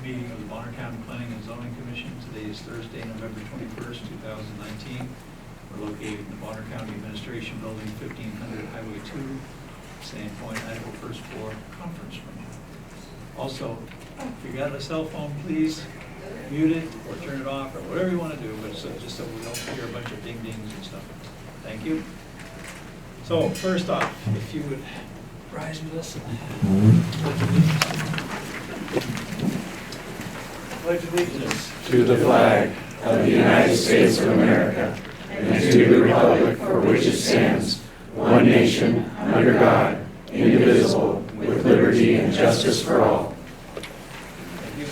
meeting of the Bonner County Planning and Zoning Commission. Today is Thursday, November 21st, 2019. We're located in the Bonner County Administration Building, 1500 Highway 2, Sandpoint, Idaho, first floor conference room. Also, if you got a cell phone, please mute it or turn it off or whatever you want to do, but just so we don't hear a bunch of ding dings and stuff. Thank you. So first off, if you would rise and listen. Pledge allegiance to the flag of the United States of America and to the republic for which it stands, one nation, under God, indivisible, with liberty and justice for all. Thank you.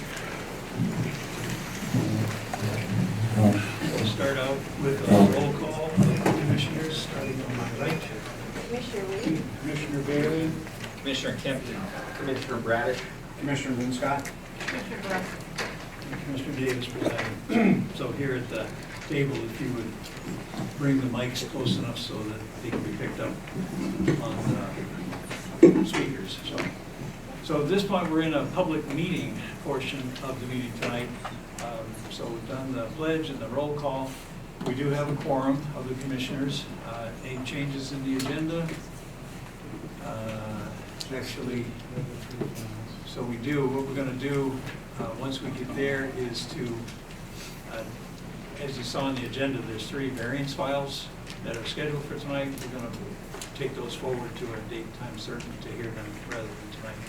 We'll start out with a roll call of the commissioners, starting on my right. Commissioner Lee. Commissioner Bailey, Commissioner Kempton. Commissioner Braddock. Commissioner Linscott. Commissioner Grant. And Commissioner Davis presiding. So here at the table, if you would bring the mics close enough so that they can be picked up on the speakers. So at this point, we're in a public meeting portion of the meeting tonight. So we've done the pledge and the roll call. We do have a quorum of the commissioners. Any changes in the agenda? Actually, so we do. What we're going to do once we get there is to, as you saw on the agenda, there's 3 variance files that are scheduled for tonight. We're going to take those forward to a date, time certain to hear them rather than tonight.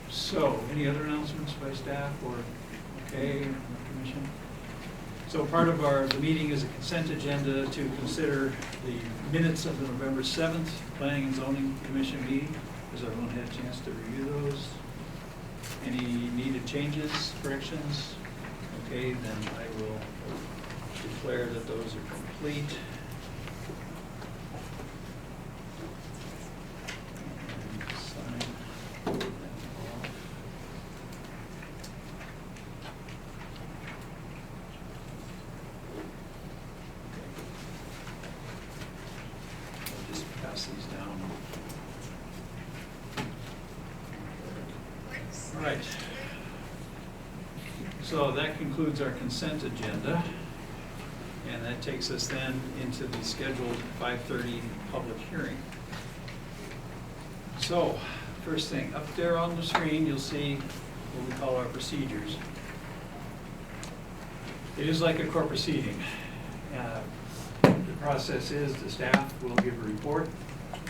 So, any other announcements by staff or okay, from the commission? So part of the meeting is a consent agenda to consider the minutes of the November 7th Planning and Zoning Commission meeting. Has everyone had a chance to review those? Any needed changes, corrections? Okay, then I will declare that those are complete. And sign them off. I'll just pass these down. All right. So that concludes our consent agenda. And that takes us then into the scheduled 5:30 public hearing. So, first thing, up there on the screen, you'll see what we call our procedures. It is like a court proceeding. The process is the staff will give a report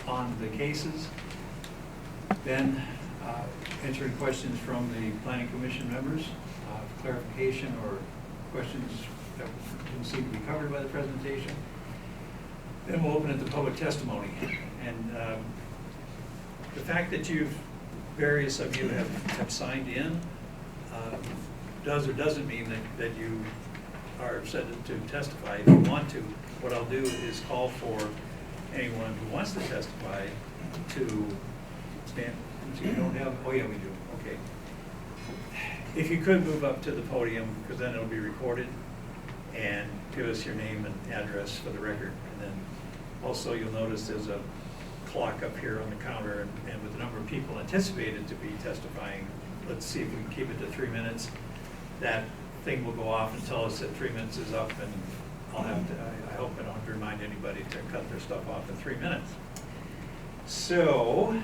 on the cases, then answering questions from the planning commission members, clarification or questions that didn't seem to be covered by the presentation. Then we'll open it to public testimony. And the fact that various of you have signed in does or doesn't mean that you are set to testify. If you want to, what I'll do is call for anyone who wants to testify to stand. So you don't have, oh yeah, we do, okay. If you could move up to the podium, because then it'll be recorded, and give us your name and address for the record. And then also you'll notice there's a clock up here on the counter, and with the number of people anticipated to be testifying, let's see if we can keep it to 3 minutes. That thing will go off and tell us that 3 minutes is up, and I'll have to, I hope I don't have to remind anybody to cut their stuff off in 3 minutes. So,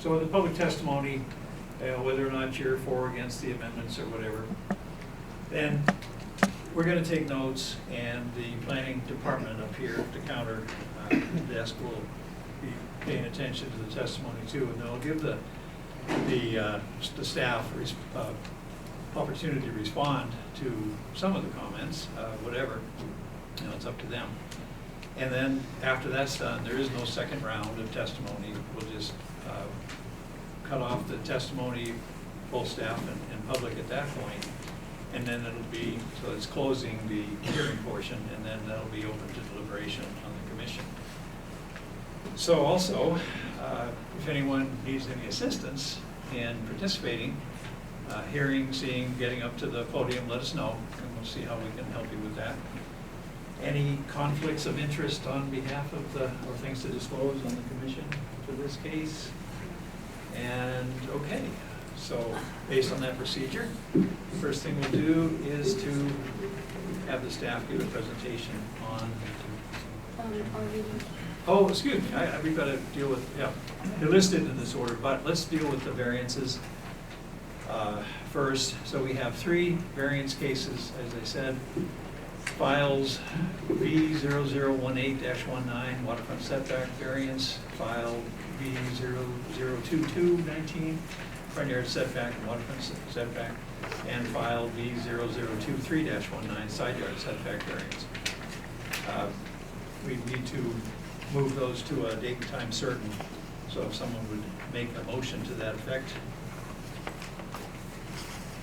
so with the public testimony, whether or not you're for or against the amendments or whatever, then we're going to take notes, and the planning department up here at the counter desk will be paying attention to the testimony too, and they'll give the staff opportunity to respond to some of the comments, whatever, it's up to them. And then after that's done, there is no second round of testimony. We'll just cut off the testimony, full staff and public at that point. And then it'll be, so it's closing the hearing portion, and then that'll be open to deliberation on the commission. So also, if anyone needs any assistance in participating, hearing, seeing, getting up to the podium, let us know, and we'll see how we can help you with that. Any conflicts of interest on behalf of or things to disclose on the commission for this case? And okay, So based on that procedure, the first thing we'll do is to have the staff give a presentation on, oh, excuse me, we've got to deal with, yeah, they're listed in this order, but let's deal with the variances first. So we have 3 variance cases, as I said. Files B0018-19, waterfront setback variance. File B002219, front yard setback and waterfront setback. And file B0023-19, side yard setback variance. We need to move those to a date and time certain. So if someone would make a motion to that effect.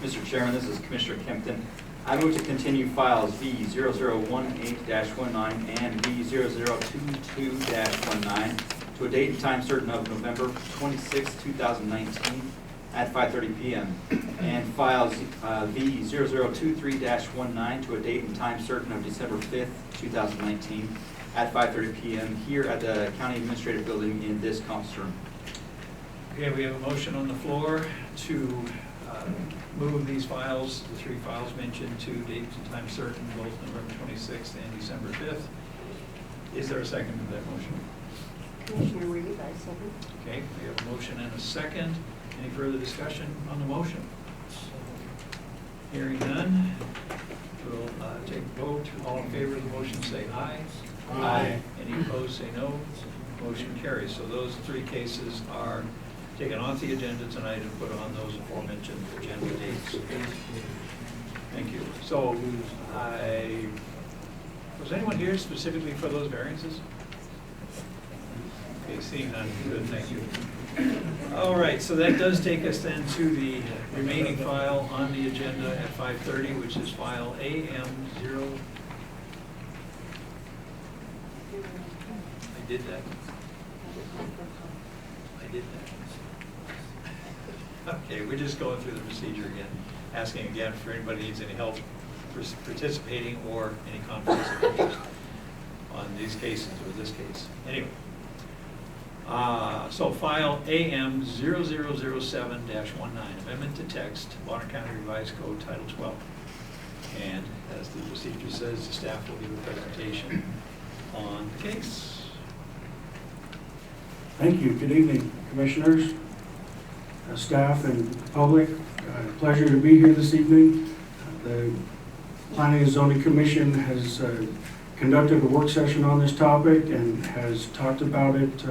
Mr. Chairman, this is Commissioner Kempton. I move to continue files B0018-19 and B0022-19 to a date and time certain of November 26, 2019 at 5:30 p.m. and files B0023-19 to a date and time certain of December 5th, 2019 at 5:30 p.m. here at the County Administrative Building in this conference room. Okay, we have a motion on the floor to move these files, the 3 files mentioned, to dates and time certain, both November 26th and December 5th. Is there a second to that motion? Commissioner Reed, I second. Okay, we have a motion and a second. Any further discussion on the motion? Hearing none, we'll take a vote. All in favor of the motion say aye. Aye. Any opposed say no. Motion carries. So those 3 cases are taken off the agenda tonight and put on those aforementioned agenda dates. Thank you. So was anyone here specifically for those variances? Okay, seeing none, good, thank you. All right, so that does take us then to the remaining file on the agenda at 5:30, which is file AM0. I did that. Okay, we're just going through the procedure again, asking again if anybody needs any help participating or any conflicts of interest on these cases or this case. Anyway, so file AM0007-19, amendment to text, Bonner County Revised Code Title 12. And as the procedure says, the staff will give a presentation on the case. Thank you. Good evening, Commissioners, staff, and public. Pleasure to be here this evening. The Planning and Zoning Commission has conducted a work session on this topic and has talked about it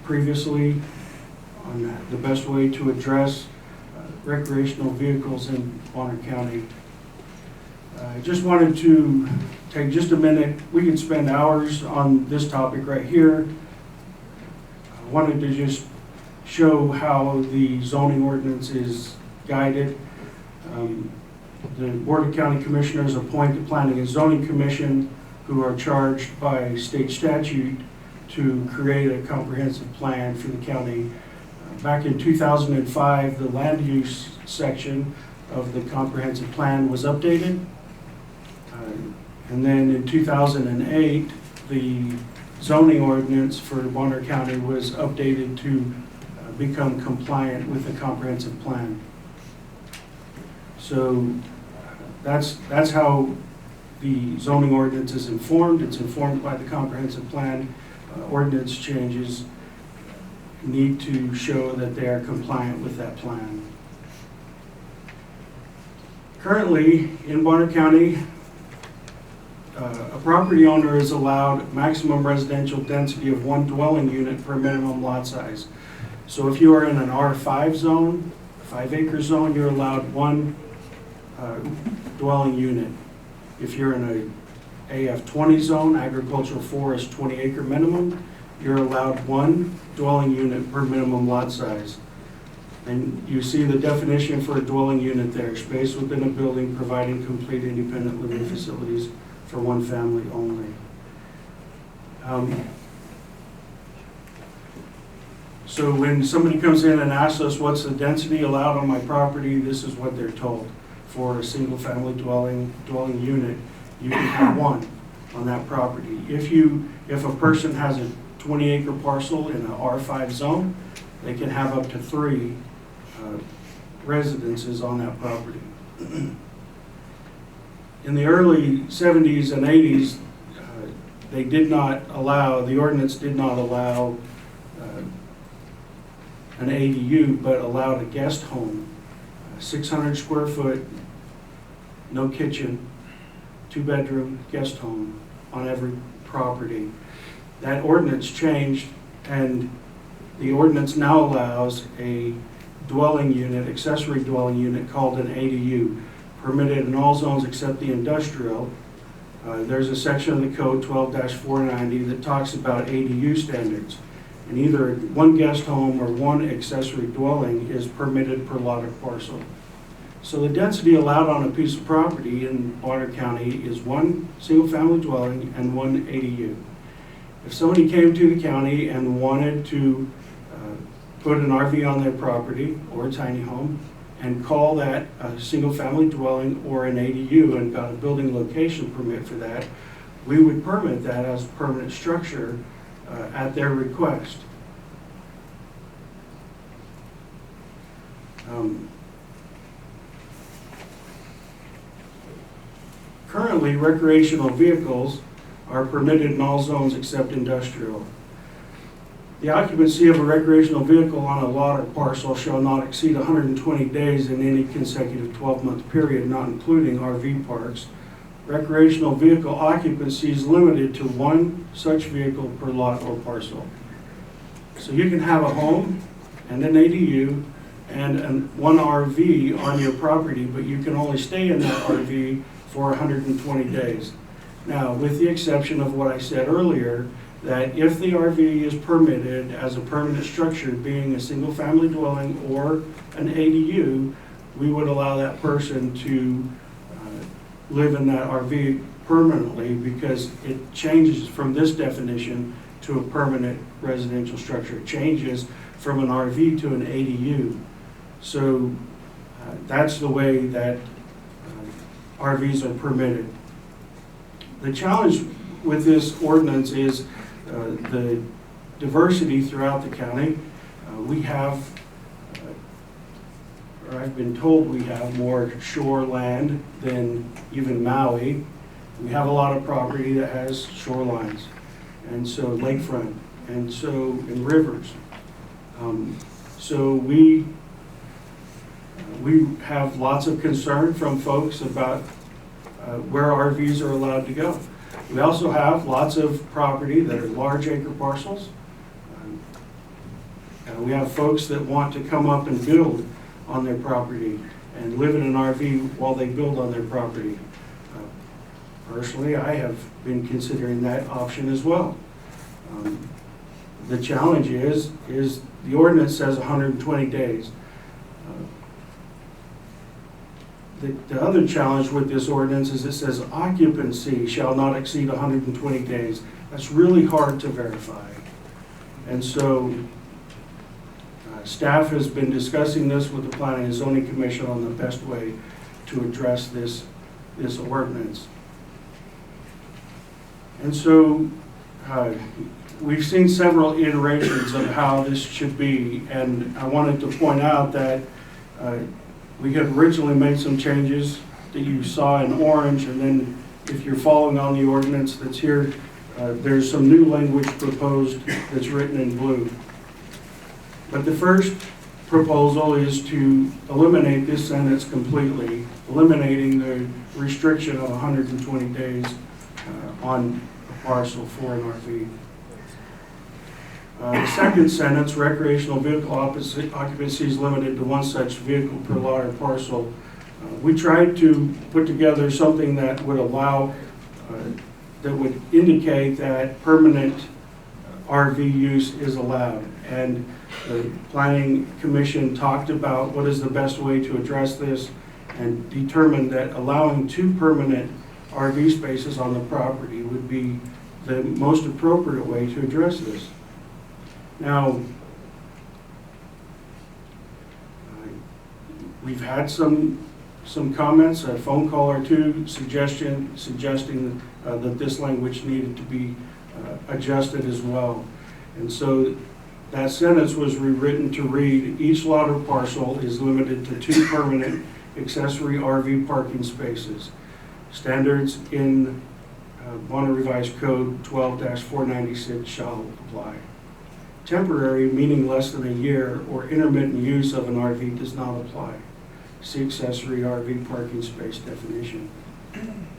previously on the best way to address recreational vehicles in Bonner County. I just wanted to take just a minute. We could spend hours on this topic right here. I wanted to just show how the zoning ordinance is guided. The Board of County Commissioners appoint the Planning and Zoning Commission, who are charged by state statute to create a comprehensive plan for the county. Back in 2005, the land use section of the comprehensive plan was updated. And then in 2008, the zoning ordinance for Bonner County was updated to become compliant with the comprehensive plan. So that's how the zoning ordinance is informed. It's informed by the comprehensive plan. Ordinance changes need to show that they are compliant with that plan. Currently, in Bonner County, a property owner is allowed maximum residential density of 1 dwelling unit per minimum lot size. So if you are in an R5 zone, 5-acre zone, you're allowed 1 dwelling unit. If you're in a AF20 zone, agricultural forest 20-acre minimum, you're allowed 1 dwelling unit per minimum lot size. And you see the definition for a dwelling unit there: space within a building providing complete independent living facilities for 1 family only. So when somebody comes in and asks us what's the density allowed on my property, this is what they're told. For a single family dwelling unit, you can have 1 on that property. If a person has a 20-acre parcel in an R5 zone, they can have up to 3 residences on that property. In the early 70s and 80s, they did not allow, the ordinance did not allow an ADU, but allowed a guest home, 600 square foot, no kitchen, 2-bedroom guest home on every property. That ordinance changed, and the ordinance now allows a dwelling unit, accessory dwelling unit called an ADU, permitted in all zones except the industrial. There's a section of the code, 12-490, that talks about ADU standards. And either one guest home or one accessory dwelling is permitted per lot or parcel. So the density allowed on a piece of property in Bonner County is one single-family dwelling and one ADU. If somebody came to the county and wanted to put an RV on their property or a tiny home and call that a single-family dwelling or an ADU and got a building location permit for that, we would permit that as a permanent structure at their request. Currently, recreational vehicles are permitted in all zones except industrial. The occupancy of a recreational vehicle on a lot or parcel shall not exceed 120 days in any consecutive 12-month period, not including RV parks. Recreational vehicle occupancy is limited to one such vehicle per lot or parcel. So you can have a home and an ADU and one RV on your property, but you can only stay in that RV for 120 days. Now, with the exception of what I said earlier, that if the RV is permitted as a permanent structure, being a single-family dwelling or an ADU, we would allow that person to live in that RV permanently, because it changes from this definition to a permanent residential structure. It changes from an RV to an ADU. So that's the way that RVs are permitted. The challenge with this ordinance is the diversity throughout the county. We have, or I've been told we have more shore land than even Maui. We have a lot of property that has shorelines, and so lakefront, and so in rivers. So we have lots of concern from folks about where RVs are allowed to go. We also have lots of property that are large acre parcels. We have folks that want to come up and build on their property and live in an RV while they build on their property. Personally, I have been considering that option as well. The challenge is the ordinance says 120 days. The other challenge with this ordinance is it says occupancy shall not exceed 120 days. That's really hard to verify. And so staff has been discussing this with the Planning and Zoning Commission on the best way to address this ordinance. And so we've seen several iterations of how this should be, and I wanted to point out that we had originally made some changes that you saw in orange, and then if you're following on the ordinance that's here, there's some new language proposed that's written in blue. But the first proposal is to eliminate this sentence completely, eliminating the restriction of 120 days on a parcel for an RV. The second sentence, recreational vehicle occupancy is limited to one such vehicle per lot or parcel. We tried to put together something that would allow, that would indicate that permanent RV use is allowed. And the Planning Commission talked about what is the best way to address this, and determined that allowing 2 permanent RV spaces on the property would be the most appropriate way to address this. Now, we've had some comments, a phone call or two suggesting that this language needed to be adjusted as well. And so that sentence was rewritten to read, each lot or parcel is limited to 2 permanent accessory RV parking spaces. Standards in Montana Revised Code 12-496 shall apply. Temporary, meaning less than a year, or intermittent use of an RV does not apply. See accessory RV parking space definition.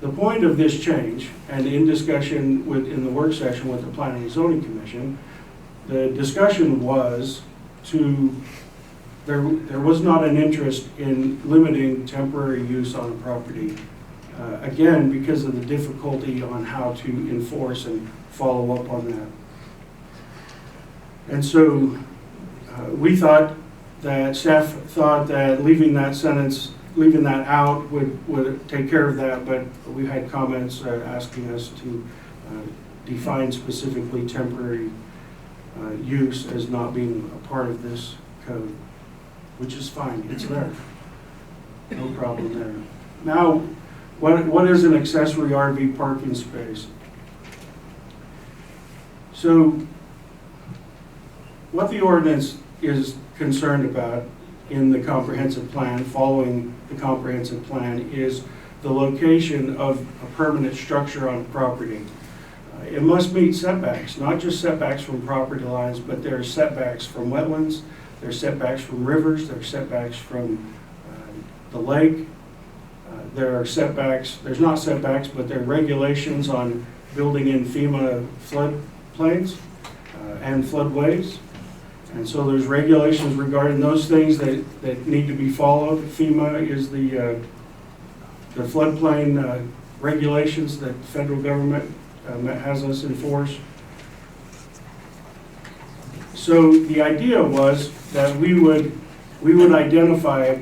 The point of this change, and in discussion in the work session with the Planning and Zoning Commission, the discussion was there was not an interest in limiting temporary use on a property. Again, because of the difficulty on how to enforce and follow up on that. And so we thought that, staff thought that leaving that out would take care of that, but we had comments asking us to define specifically temporary use as not being a part of this code, which is fine, it's there. No problem there. Now, what is an accessory RV parking space? So, what the ordinance is concerned about in the comprehensive plan, following the comprehensive plan, is the location of a permanent structure on property. It must meet setbacks, not just setbacks from property lines, but there are setbacks from wetlands, there are setbacks from rivers, there are setbacks from the lake. There are setbacks, there's not setbacks, but there are regulations on building in FEMA floodplains and floodways. And so there's regulations regarding those things that need to be followed. FEMA is the floodplain regulations that the federal government has us enforce. So the idea was that we would identify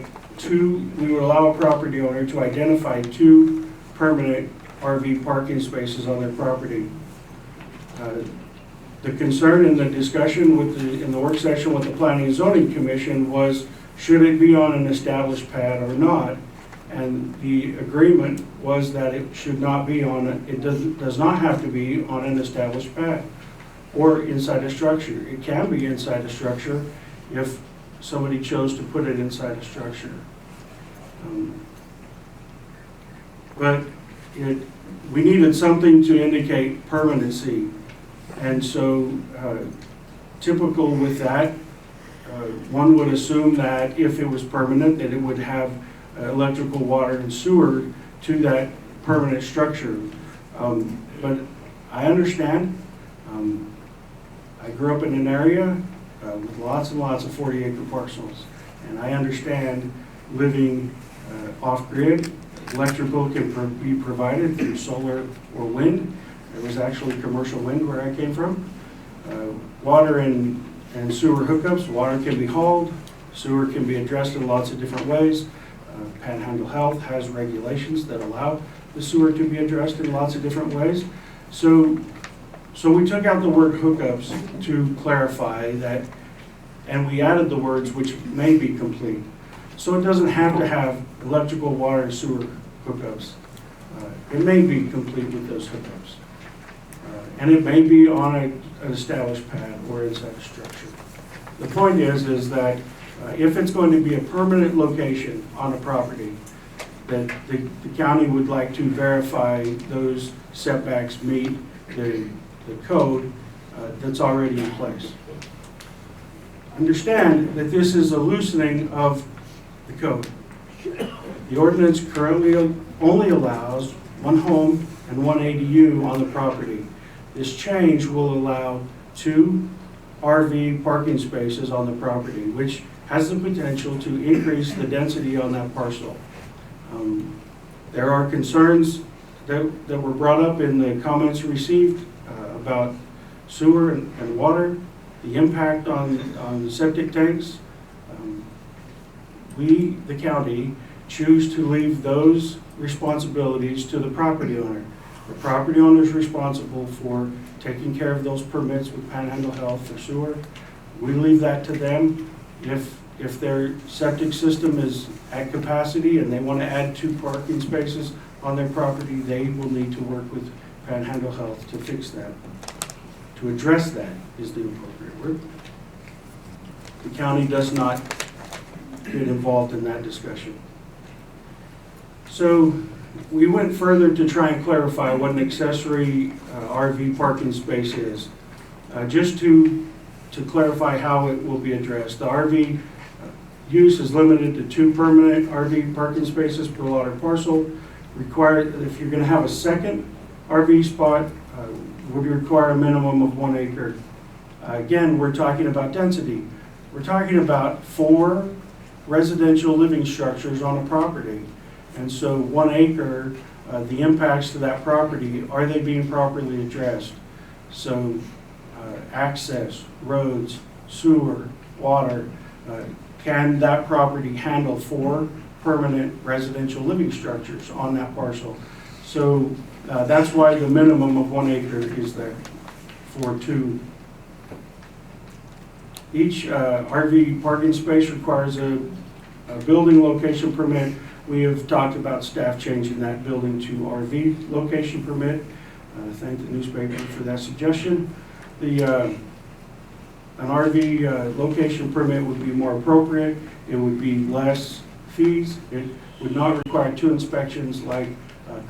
we would allow a property owner to identify 2 permanent RV parking spaces on their property. The concern in the discussion in the work session with the Planning and Zoning Commission was, should it be on an established pad or not? And the agreement was that it should not be it does not have to be on an established pad or inside a structure. It can be inside a structure if somebody chose to put it inside a structure. But we needed something to indicate permanency. And so typical with that, one would assume that if it was permanent, that it would have electrical, water, and sewer to that permanent structure. But I understand. I grew up in an area with lots and lots of 40-acre parcels, and I understand living off-grid. Electrical can be provided through solar or wind. There was actually commercial wind where I came from. Water and sewer hookups. Water can be hauled. Sewer can be addressed in lots of different ways. Panhandle Health has regulations that allow the sewer to be addressed in lots of different ways. So we took out the word hookups to clarify that, and we added the words which may be complete. So it doesn't have to have electrical, water, and sewer hookups. It may be complete with those hookups. And it may be on an established pad or inside a structure. The point is that if it's going to be a permanent location on a property, that the county would like to verify those setbacks meet the code that's already in place. Understand that this is a loosening of the code. The ordinance currently only allows 1 home and 1 ADU on the property. This change will allow 2 RV parking spaces on the property, which has the potential to increase the density on that parcel. There are concerns that were brought up in the comments received about sewer and water, the impact on the septic tanks. We, the county, choose to leave those responsibilities to the property owner. The property owner is responsible for taking care of those permits with Panhandle Health for sewer. We leave that to them. If their septic system is at capacity and they want to add 2 parking spaces on their property, they will need to work with Panhandle Health to fix that. To address that is the appropriate word. The county does not get involved in that discussion. So we went further to try and clarify what an accessory RV parking space is. Just to clarify how it will be addressed. The RV use is limited to 2 permanent RV parking spaces per lot or parcel. Required, if you're going to have a second RV spot, would require a minimum of 1 acre. Again, we're talking about density. We're talking about 4 residential living structures on a property. And so 1 acre, the impacts to that property, are they being properly addressed? So access, roads, sewer, water, can that property handle 4 permanent residential living structures on that parcel? So that's why the minimum of 1 acre is there for 2. Each RV parking space requires a building location permit. We have talked about staff changing that building to RV location permit. Thank the newspaper for that suggestion. An RV location permit would be more appropriate. It would be less fees. It would not require 2 inspections like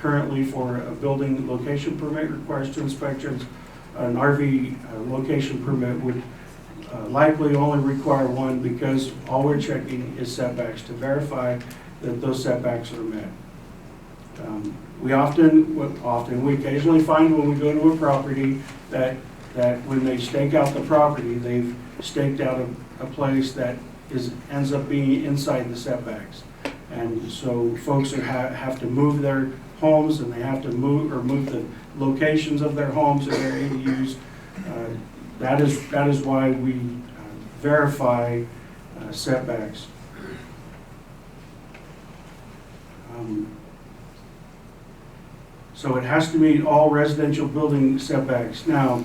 currently for a building location permit requires 2 inspections. An RV location permit would likely only require 1 because all we're checking is setbacks to verify that those setbacks are met. We occasionally find when we go to a property that when they stake out the property, they've staked out a place that ends up being inside the setbacks. And so folks have to move their homes, and they have to move the locations of their homes and their ADUs. That is why we verify setbacks. So it has to meet all residential building setbacks. Now,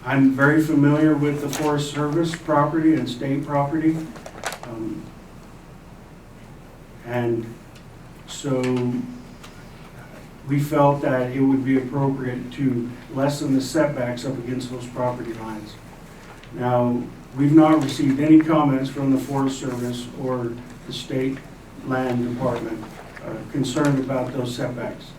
I'm very familiar with the Forest Service property and state property. And so we felt that it would be appropriate to lessen the setbacks up against those property lines. Now, we've not received any comments from the Forest Service or the State Land Department concerned about those setbacks.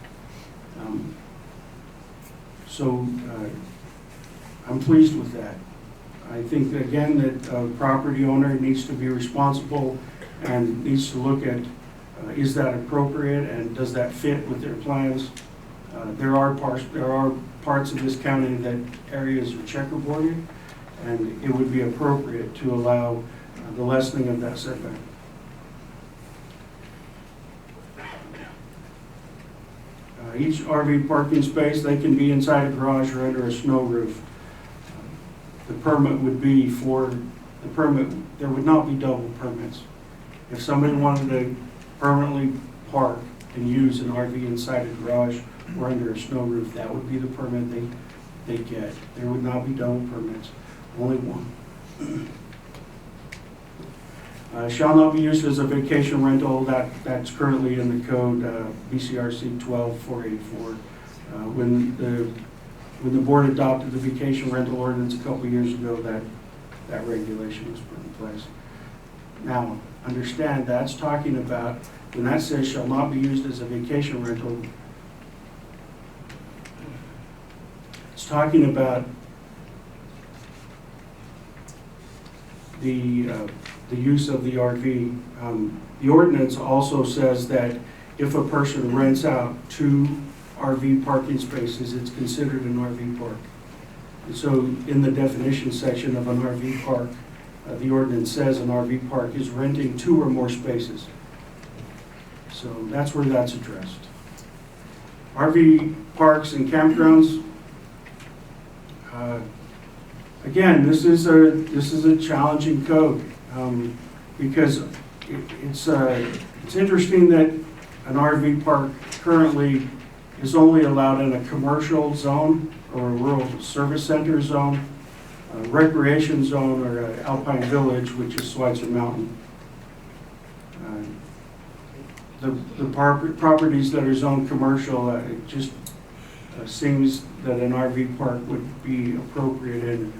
I'm pleased with that. I think, again, that a property owner needs to be responsible and needs to look at is that appropriate and does that fit with their plans. There are parts of this county that areas are checkerboarded, and it would be appropriate to allow the lessening of that setback. Each RV parking space, they can be inside a garage or under a snow roof. The permit would be there would not be double permits. If somebody wanted to permanently park and use an RV inside a garage or under a snow roof, that would be the permit they get. There would not be double permits, only 1. Shall not be used as a vacation rental. That's currently in the code, BCRC 12484. When the board adopted the vacation rental ordinance a couple years ago, that regulation was put in place. Now, understand that's talking about, when that says shall not be used as a vacation rental, it's talking about the use of the RV. The ordinance also says that if a person rents out 2 RV parking spaces, it's considered an RV park. And so in the definition section of an RV park, the ordinance says an RV park is renting 2 or more spaces. So that's where that's addressed. RV parks and campgrounds. Again, this is a challenging code because it's interesting that an RV park currently is only allowed in a commercial zone or a rural service center zone, a recreation zone, or an alpine village, which is Schweitzer Mountain. The properties that are zoned commercial, it just seems that an RV park would be appropriate in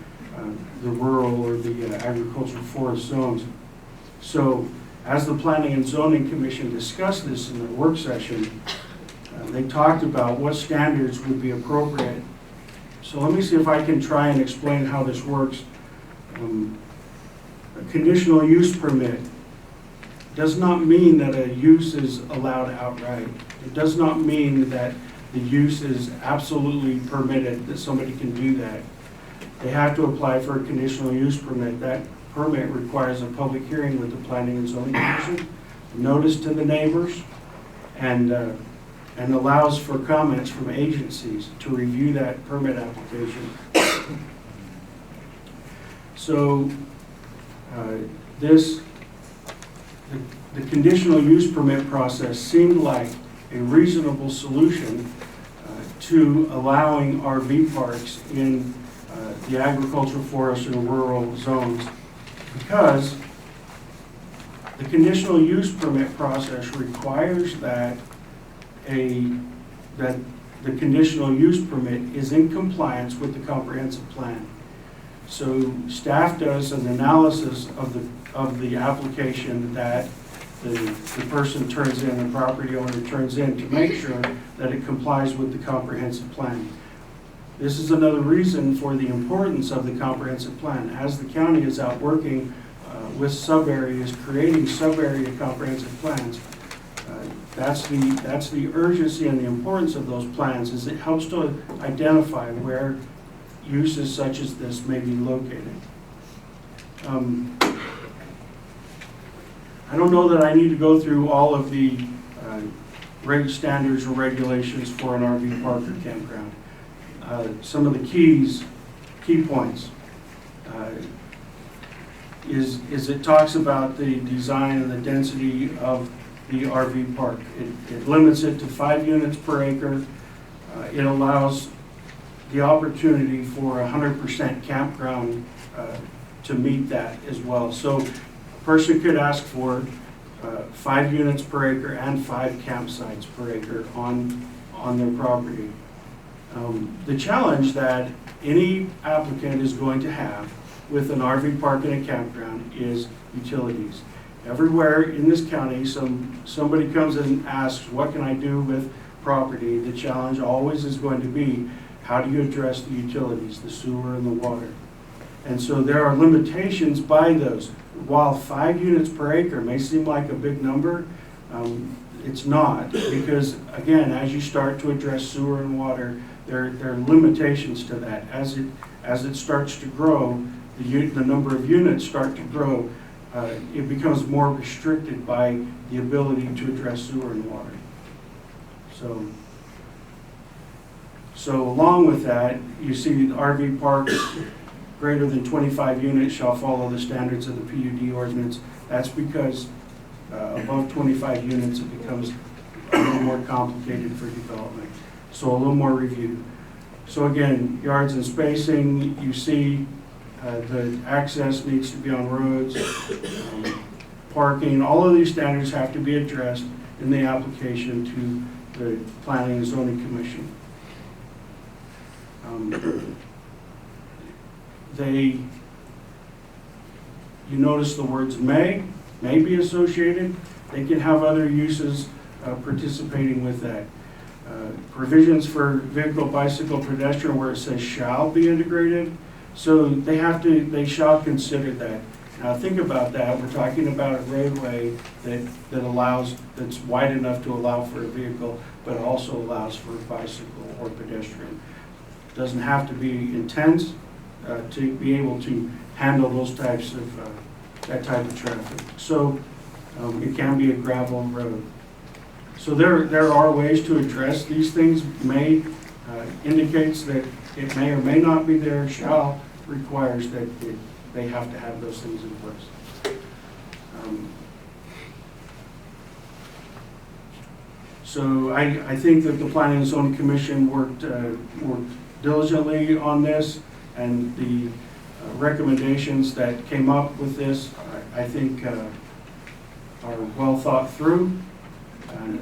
the rural or the agricultural forest zones. So as the Planning and Zoning Commission discussed this in the work session, they talked about what standards would be appropriate. So let me see if I can try and explain how this works. A conditional use permit does not mean that a use is allowed outright. It does not mean that the use is absolutely permitted, that somebody can do that. They have to apply for a conditional use permit. That permit requires a public hearing with the Planning and Zoning Commission, notice to the neighbors, and allows for comments from agencies to review that permit application. So the conditional use permit process seemed like a reasonable solution to allowing RV parks in the agricultural, forest, and rural zones, because the conditional use permit process requires that the conditional use permit is in compliance with the comprehensive plan. So staff does an analysis of the application that the person turns in, the property owner turns in, to make sure that it complies with the comprehensive plan. This is another reason for the importance of the comprehensive plan. As the county is out working with sub-areas, creating sub-area comprehensive plans, that's the urgency and the importance of those plans, is it helps to identify where uses such as this may be located. I don't know that I need to go through all of the rate standards or regulations for an RV park or campground. Some of the key points is it talks about the design and the density of the RV park. It limits it to 5 units per acre. It allows the opportunity for 100% campground to meet that as well. So a person could ask for 5 units per acre and 5 campsites per acre on their property. The challenge that any applicant is going to have with an RV park and a campground is utilities. Everywhere in this county, somebody comes and asks, what can I do with property? The challenge always is going to be, how do you address the utilities, the sewer and the water? And so there are limitations by those. While 5 units per acre may seem like a big number, it's not, because again, as you start to address sewer and water, there are limitations to that. As it starts to grow, the number of units start to grow, it becomes more restricted by the ability to address sewer and water. So along with that, you see RV parks greater than 25 units shall follow the standards of the PUD ordinance. That's because above 25 units, it becomes a little more complicated for development. So a little more review. So again, yards and spacing, you see the access needs to be on roads, parking, all of these standards have to be addressed in the application to the Planning and Zoning Commission. You notice the words may be associated. They can have other uses participating with that. Provisions for vehicle, bicycle, pedestrian, where it says shall be integrated. So they shall consider that. Now think about that. We're talking about a roadway that's wide enough to allow for a vehicle, but also allows for a bicycle or pedestrian. It doesn't have to be intense to be able to handle those types of that type of traffic. So it can be a gravel road. So there are ways to address these things. May indicates that it may or may not be there. Shall requires that they have to have those things in place. So I think that the Planning and Zoning Commission worked diligently on this, and the recommendations that came up with this, I think, are well thought through.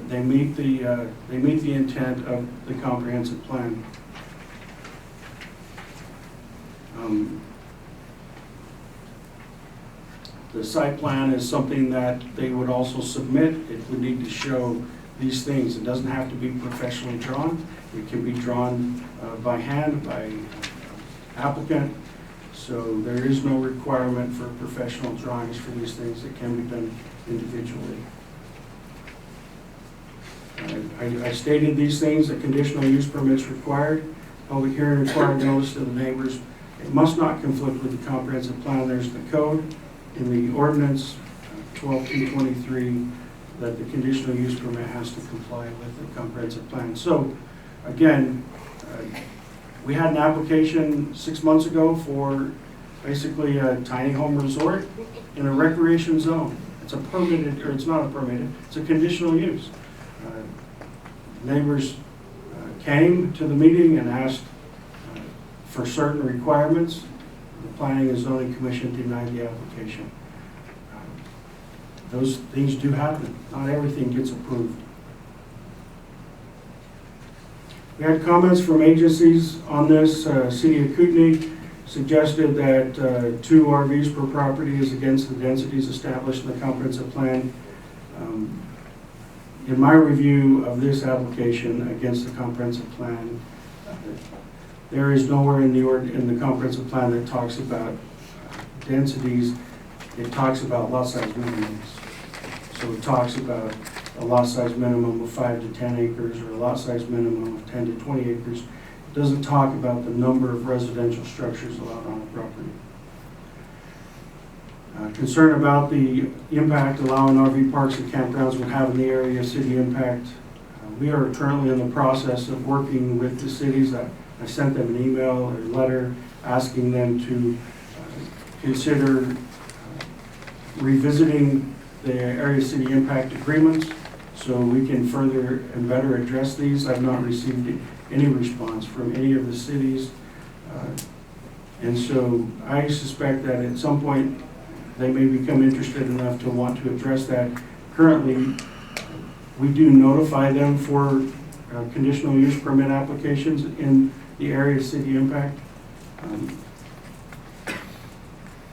They meet the intent of the comprehensive plan. The site plan is something that they would also submit. It would need to show these things. It doesn't have to be professionally drawn. It can be drawn by hand, by applicant. So there is no requirement for professional drawings for these things. It can be done individually. I stated these things, that conditional use permits required, public hearing required, notice to the neighbors. It must not conflict with the comprehensive plan. There's the code in the ordinance 12-223 that the conditional use permit has to comply with the comprehensive plan. So again, we had an application 6 months ago for basically a tiny home resort in a recreation zone. It's a permitted, or it's not a permitted, it's a conditional use. Neighbors came to the meeting and asked for certain requirements. The Planning and Zoning Commission denied the application. Those things do happen. Not everything gets approved. We had comments from agencies on this. City of Kootenai suggested that 2 RVs per property is against the densities established in the comprehensive plan. In my review of this application against the comprehensive plan, there is nowhere in the comprehensive plan that talks about densities. It talks about lot size minimums. So it talks about a lot size minimum of 5 to 10 acres or a lot size minimum of 10 to 20 acres. It doesn't talk about the number of residential structures allowed on the property. Concern about the impact allowing RV parks and campgrounds would have in the area, city impact. We are currently in the process of working with the cities. I sent them an email or letter asking them to consider revisiting the area city impact agreements so we can further and better address these. I've not received any response from any of the cities. And so I suspect that at some point they may become interested enough to want to address that. Currently, we do notify them for conditional use permit applications in the area city impact.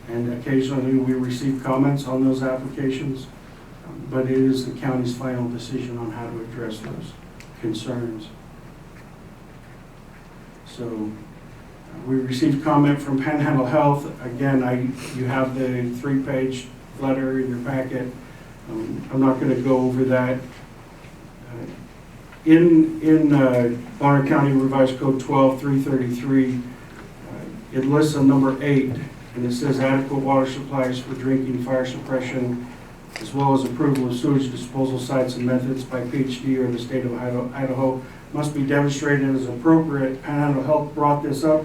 And occasionally we receive comments on those applications, but it is the county's final decision on how to address those concerns. So we received comment from Panhandle Health. Again, you have the 3-page letter in your packet. I'm not going to go over that. In Bonner County Revised Code 12-333, it lists a number 8, and it says adequate water supplies for drinking, fire suppression, as well as approval of sewage disposal sites and methods by PhD or the state of Idaho must be demonstrated as appropriate. Panhandle Health brought this up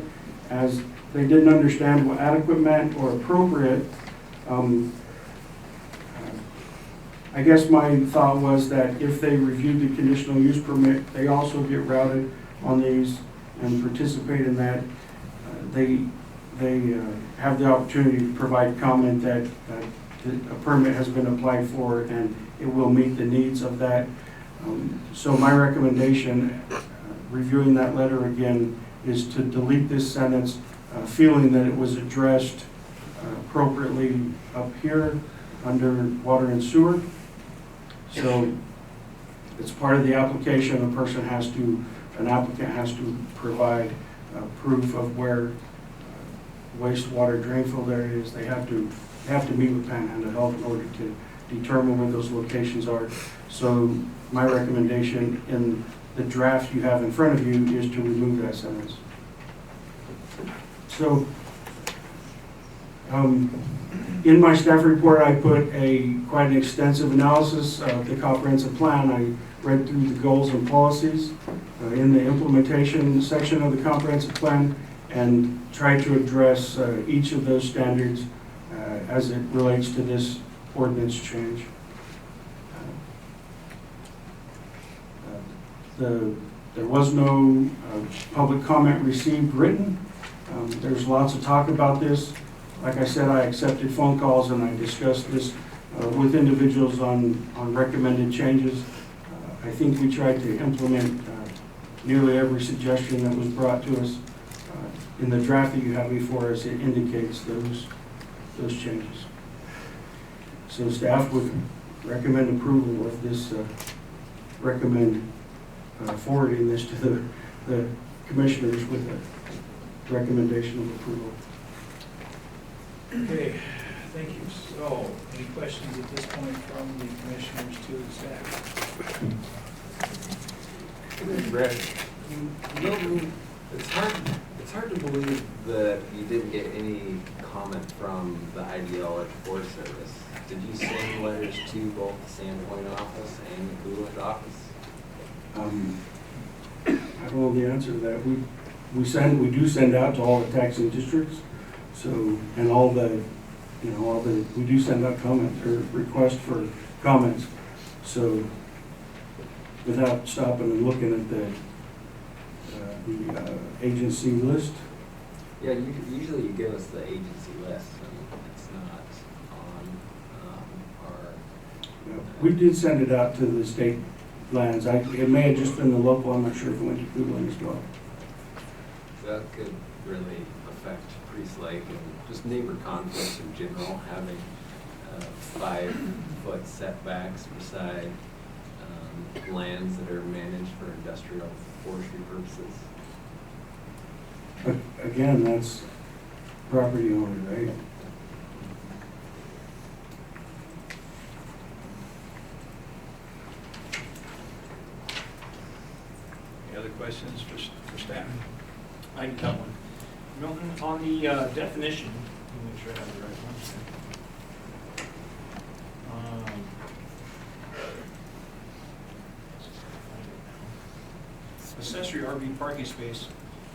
as they didn't understand what adequate meant or appropriate. I guess my thought was that if they reviewed the conditional use permit, they also get routed on these and participate in that. They have the opportunity to provide comment that a permit has been applied for and it will meet the needs of that. So my recommendation, reviewing that letter again, is to delete this sentence, feeling that it was addressed appropriately up here under water and sewer. So it's part of the application. An applicant has to provide proof of where wastewater drain field area is. They have to meet with Panhandle Health in order to determine where those locations are. So my recommendation in the draft you have in front of you is to remove that sentence. So in my staff report, I put quite an extensive analysis of the comprehensive plan. I read through the goals and policies in the implementation section of the comprehensive plan and tried to address each of those standards as it relates to this ordinance change. There was no public comment received written. There's lots of talk about this. Like I said, I accepted phone calls and I discussed this with individuals on recommended changes. I think we tried to implement nearly every suggestion that was brought to us. In the draft that you have before us, it indicates those changes. So staff would recommend approval of this, recommend forwarding this to the commissioners with a recommendation of approval. Okay, thank you. So, any questions at this point from the commissioners to the staff? Brad, it's hard to believe that you didn't get any comment from the IDL at the Forest Service. Did you send letters to both the Sandpoint office and the Coolant office? I don't know the answer to that. We do send out to all the taxing districts, so, and all the, we do send out comments or requests for comments. So without stopping and looking at the agency list. Yeah, usually you give us the agency list, and it's not on our... We did send it out to the state lands. It may have just been the local, I'm not sure if it went to Coolant as well. That could really affect Priest Lake and just neighbor conflicts in general, having 5-foot setbacks beside lands that are managed for industrial forestry purposes. But again, that's property owner, right? Any other questions for staff? I got one. Milton, on the definition, let me make sure I have the right one. Accessory RV parking space,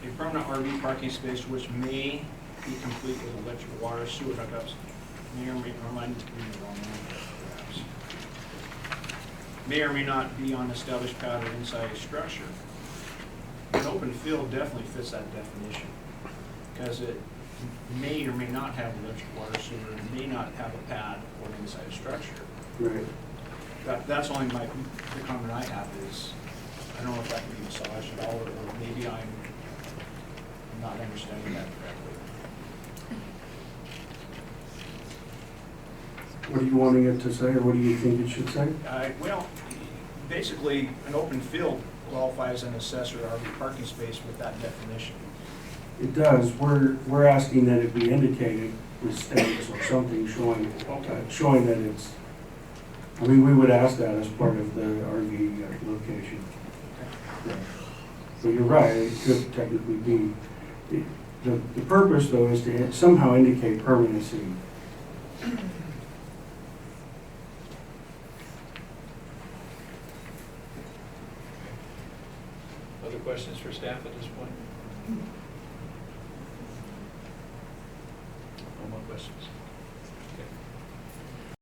a permanent RV parking space which may be complete with electric, water, sewer hookups, may or may, or am I reading the wrong one, perhaps? May or may not be on established pad or inside a structure. An open field definitely fits that definition, because it may or may not have electric, water, sewer, and may not have a pad or inside a structure. Right. That's only the comment I have is, I don't know if that can be massaged at all, or maybe I'm not understanding that correctly. What are you wanting it to say, or what do you think it should say? Well, basically, an open field qualifies an accessory RV parking space with that definition. It does. We're asking that it be indicated with stakes or something showing, showing that it's, I mean, we would ask that as part of the RV location. Yeah. So you're right, it could technically be, the purpose though is to somehow indicate permanency. Other questions for staff at this point? No more questions.